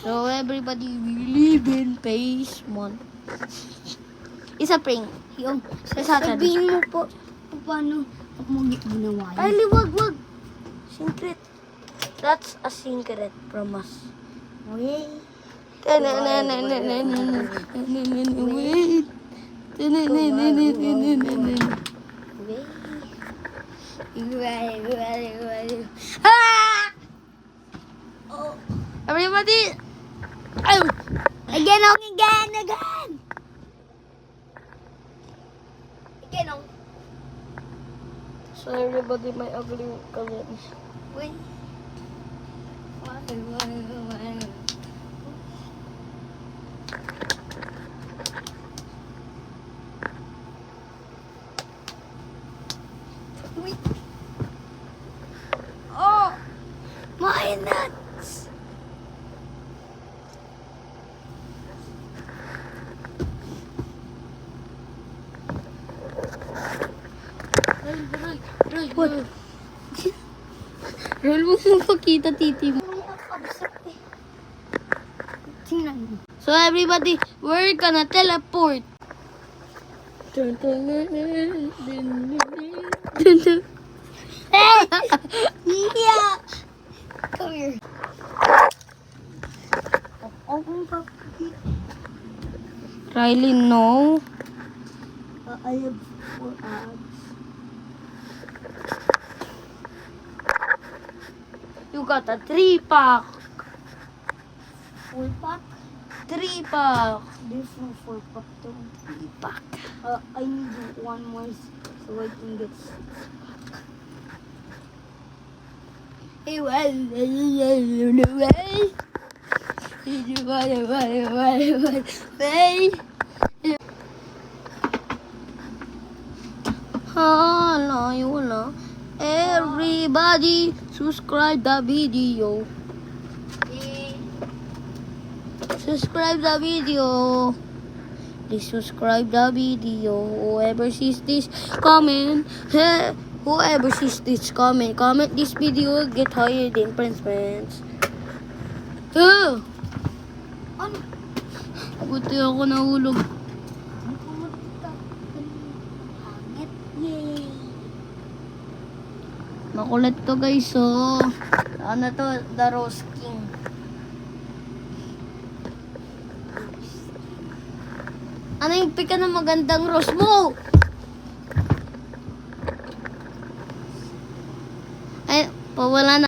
So everybody, we live in basement. Isa prank. Yung, Isa sabihin mo po kung paano mo ginawa yun. Ay, wag. Secret. That's a secret from us. Wait. Wait. Ah! Oh. Everybody. Again. So everybody, my ugly cousins. Wait. Wait. Oh, my nuts. Roll. Roll mo pakita titi mo. Tingnan mo. So everybody, we're gonna teleport. Hey! Yeah! Come here. Riley, no. I have 4 abs. You got a 3-pack. Full pack? 3-pack. This one full pack too. 3-pack. I need one more so I can get 6 pack. Hey, Wala. Everybody, subscribe the video. Subscribe the video. Please subscribe the video. Whoever sees this comment, comment this video, get higher than friends. Ano? Buti ako nahulog. Hangit. Yay! Makulit to guys, oh. Ano to? The Rose King. Ano yung pika ng magandang rose mo? Ay, pawala na.